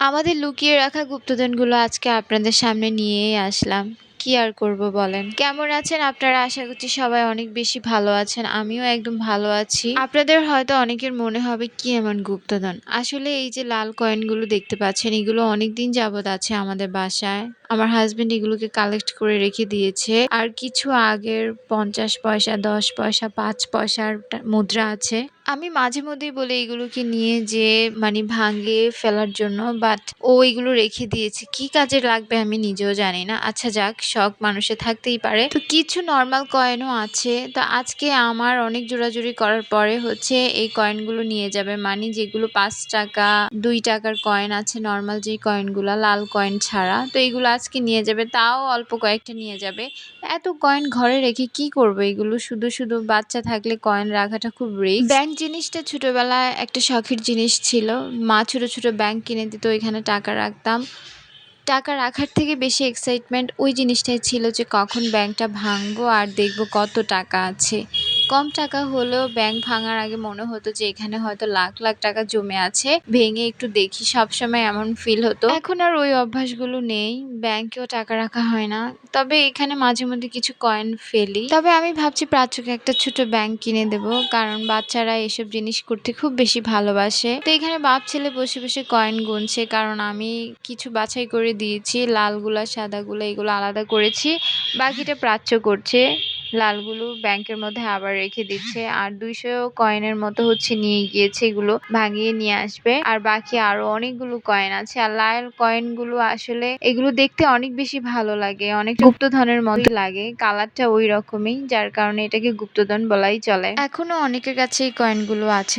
আমাদের লুকিয়ে রাখা গুপ্তধনগুলো আজকে আপনাদের সামনে নিয়েই আসলাম। কি আর করব বলেন? কেমন আছেন আপনারা? আশা করছি সবাই অনেক বেশি ভালো আছেন। আমিও একদম ভালো আছি। আপনাদের হয়তো অনেকের মনে হবে কি এমন গুপ্তধন? আসলে এই যে লাল কয়েনগুলো দেখতে পাচ্ছেন এগুলো অনেকদিন যাবৎ আছে আমাদের বাসায়। আমার হাসব্যান্ড এগুলোকে কালেক্ট করে রেখে দিয়েছে। আর কিছু আগের ৫০ পয়সা, ১০ পয়সা, ৫ পয়সার মুদ্রা আছে। আমি মাঝে মধ্যেই বলি এগুলোকে নিয়ে যে ভাঙিয়ে ফেলার জন্য, বাট ও এগুলো রেখে দিয়েছে। কি কাজে লাগবে আমি নিজেও জানি না। আচ্ছা যাক, শখ মানুষের থাকতেই পারে। তো কিছু নর্মাল কয়েনও আছে। তো আজকে আমার অনেক জোরাজুরি করার পরে হচ্ছে এই কয়েনগুলো নিয়ে যাবে। যেগুলো ৫ টাকা, ২ টাকার কয়েন আছে, নর্মাল যেই কয়েনগুলা, লাল কয়েন ছাড়া। তো এগুলো আজকে নিয়ে যাবে, তাও অল্প কয়েকটা নিয়ে যাবে। এত কয়েন ঘরে রেখে কি করবো? এগুলো শুধু শুধু বাচ্চা থাকলে কয়েন রাখাটা খুব রিস্ক। ব্যাংক জিনিসটা ছোটবেলায় একটা শখের জিনিস ছিল। মা ছোট ছোট ব্যাংক কিনে দিত, ওইখানে টাকা রাখতাম। টাকা রাখার থেকে বেশি এক্সাইটমেন্ট ওই জিনিসটাই ছিল যে কখন ব্যাংকটা ভাঙবো আর দেখবো কত টাকা আছে। কম টাকা হলেও ব্যাংক ভাঙার আগে মনে হতো যে এখানে হয়তো লাখ লাখ টাকা জমে আছে, ভেঙে একটু দেখি। সবসময় এমন ফিল হতো। এখন আর ওই অভ্যাসগুলো নেই, ব্যাংকেও টাকা রাখা হয় না। তবে এখানে মাঝে মধ্যে কিছু কয়েন ফেলি। তবে আমি ভাবছি প্রাচ্যকে একটা ছোট ব্যাংক কিনে দেবো, কারণ বাচ্চারা এসব জিনিস করতে খুব বেশি ভালোবাসে। তো এখানে বাপ ছেলে বসে বসে কয়েন গুনছে, কারণ আমি কিছু বাছাই করে দিয়েছি। লালগুলা, সাদাগুলা এগুলো আলাদা করেছি, বাকিটা প্রাচ্য করছে। লালগুলো ব্যাংকের মধ্যে আবার রেখে দিচ্ছে। আর ২০০ কয়েনের মতো হচ্ছে নিয়ে গিয়েছে, এগুলো ভাঙিয়ে নিয়ে আসবে। আর বাকি আরো অনেকগুলো কয়েন আছে। আর লাল কয়েনগুলো আসলে এগুলো দেখতে অনেক বেশি ভালো লাগে, অনেক গুপ্তধনের মতো লাগে। কালারটা ওই রকমই, যার কারণে এটাকে গুপ্তধন বলাই চলে। এখনো অনেকের কাছে এই কয়েনগুলো আছে।